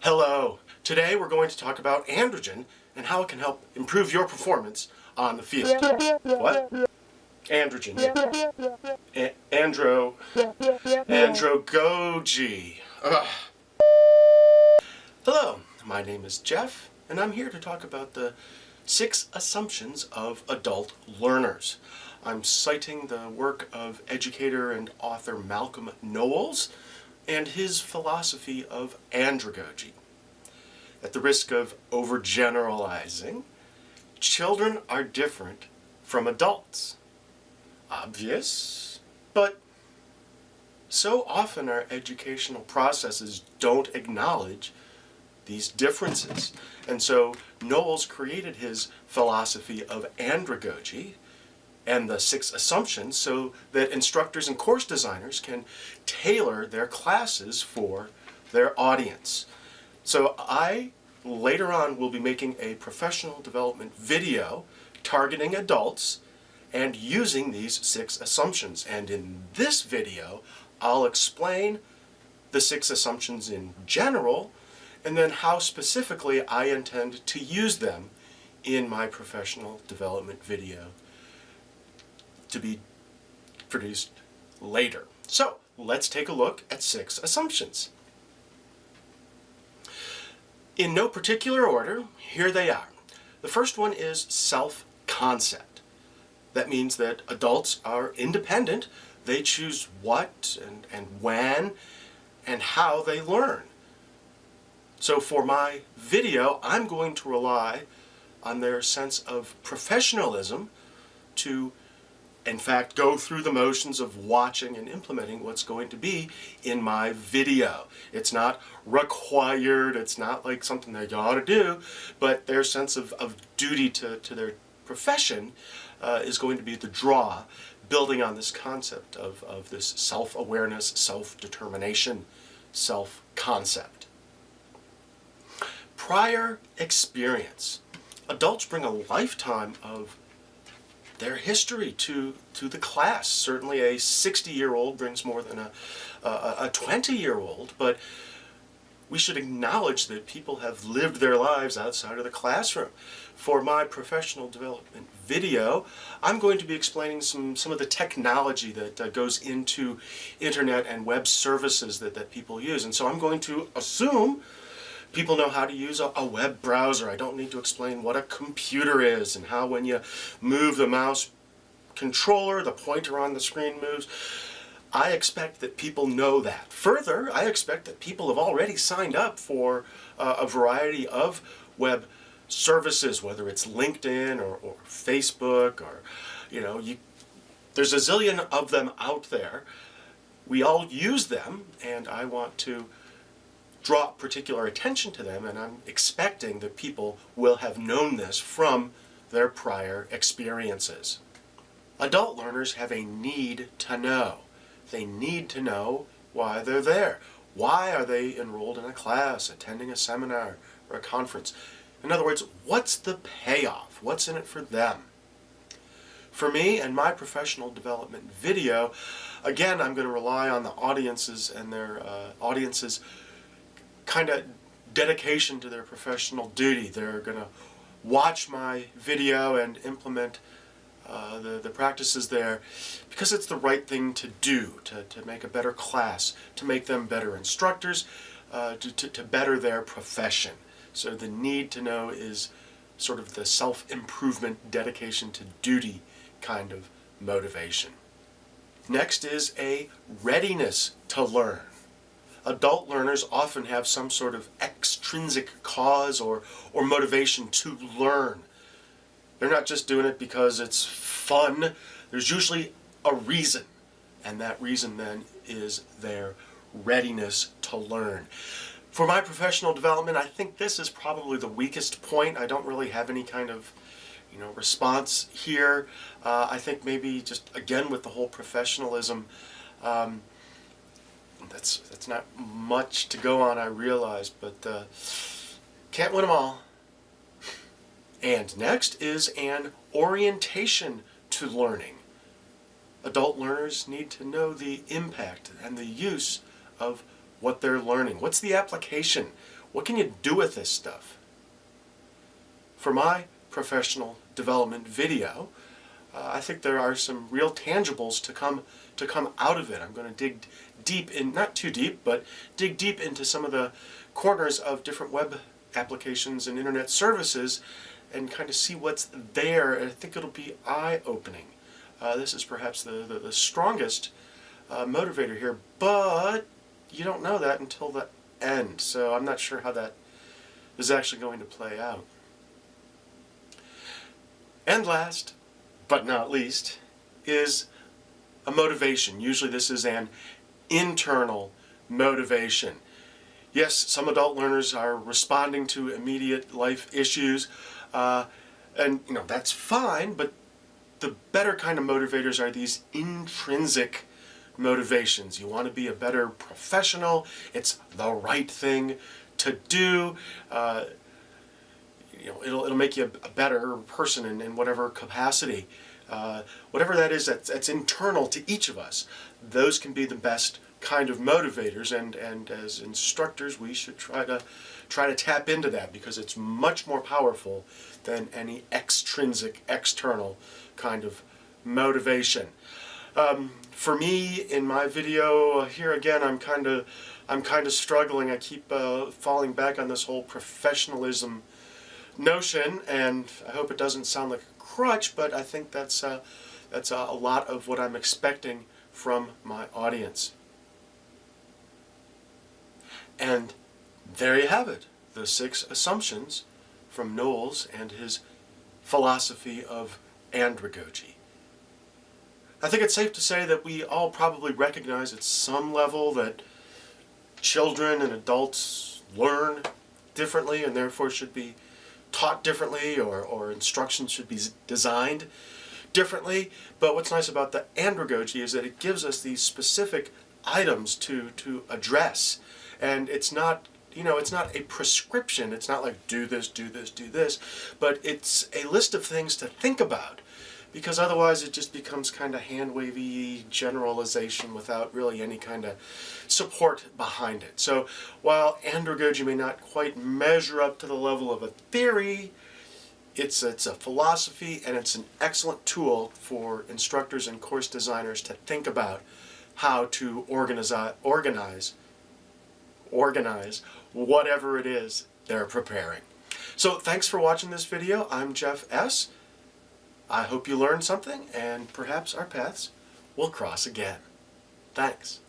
Hello. Today we're going to talk about androgen and how it can help improve your performance on the field. What? Androgen. Yeah. Andragogy. Ugh. Hello. My name is Jeff, and I'm here to talk about the 6 assumptions of adult learners. I'm citing the work of educator and author Malcolm Knowles and his philosophy of andragogy. At the risk of overgeneralizing, children are different from adults. Obvious, but so often our educational processes don't acknowledge these differences. And so Knowles created his philosophy of andragogy and the 6 assumptions so that instructors and course designers can tailor their classes for their audience. So I, later on, will be making a professional development video targeting adults and using these 6 assumptions. And in this video, I'll explain the 6 assumptions in general and then how specifically I intend to use them in my professional development video to be produced later. So let's take a look at 6 assumptions. In no particular order, here they are. The first one is self-concept. That means that adults are independent. They choose what and when and how they learn. So for my video, I'm going to rely on their sense of professionalism to, in fact, go through the motions of watching and implementing what's going to be in my video. It's not required, it's not like something they ought to do, but their sense of duty to their profession is going to be the draw, building on this concept of this self-awareness, self-determination, self-concept. Prior experience. Adults bring a lifetime of their history to the class. Certainly a 60-year-old brings more than a 20-year-old, but we should acknowledge that people have lived their lives outside of the classroom. For my professional development video, I'm going to be explaining some of the technology that goes into internet and web services that people use. And so I'm going to assume people know how to use a web browser. I don't need to explain what a computer is and how when you move the mouse controller, the pointer on the screen moves. I expect that people know that. Further, I expect that people have already signed up for a variety of web services, whether it's LinkedIn or Facebook or, there's a zillion of them out there. We all use them, and I want to draw particular attention to them, and I'm expecting that people will have known this from their prior experiences. Adult learners have a need to know. They need to know why they're there. Why are they enrolled in a class, attending a seminar or a conference? In other words, what's the payoff? What's in it for them? For me and my professional development video, again, I'm going to rely on the audiences and their audiences' kind of dedication to their professional duty. They're going to watch my video and implement the practices there because it's the right thing to do to make a better class, to make them better instructors, to better their profession. So the need to know is sort of the self-improvement, dedication to duty kind of motivation. Next is a readiness to learn. Adult learners often have some sort of extrinsic cause or motivation to learn. They're not just doing it because it's fun. There's usually a reason, and that reason then is their readiness to learn. For my professional development, I think this is probably the weakest point. I don't really have any kind of response here. I think maybe just, again, with the whole professionalism, that's not much to go on, I realize, but can't win them all. And next is an orientation to learning. Adult learners need to know the impact and the use of what they're learning. What's the application? What can you do with this stuff? For my professional development video, I think there are some real tangibles to come out of it. I'm going to dig deep in, not too deep, but dig deep into some of the corners of different web applications and internet services and kind of see what's there. And I think it'll be eye-opening. This is perhaps the strongest motivator here, but you don't know that until the end. So I'm not sure how that is actually going to play out. And last, but not least, is a motivation. Usually this is an internal motivation. Yes, some adult learners are responding to immediate life issues, and that's fine, but the better kind of motivators are these intrinsic motivations. You want to be a better professional. It's the right thing to do. It'll make you a better person in whatever capacity. Whatever that is, that's internal to each of us. Those can be the best kind of motivators, and as instructors, we should try to tap into that, because it's much more powerful than any extrinsic, external kind of motivation. For me, in my video here again, I'm kind of struggling. I keep falling back on this whole professionalism notion, and I hope it doesn't sound like a crutch, but I think that's a lot of what I'm expecting from my audience. And there you have it, the 6 assumptions from Knowles and his philosophy of andragogy. I think it's safe to say that we all probably recognize at some level that children and adults learn differently and therefore should be taught differently, or instruction should be designed differently. But what's nice about the andragogy is that it gives us these specific items to address, and it's not a prescription. It's not like do this, do this, do this, but it's a list of things to think about, because otherwise it just becomes kind of hand-wavy generalization without really any kind of support behind it. So while andragogy may not quite measure up to the level of a theory, it's a philosophy, and it's an excellent tool for instructors and course designers to think about how to organize whatever it is they're preparing. So thanks for watching this video. I'm Jeff S. I hope you learned something, and perhaps our paths will cross again. Thanks.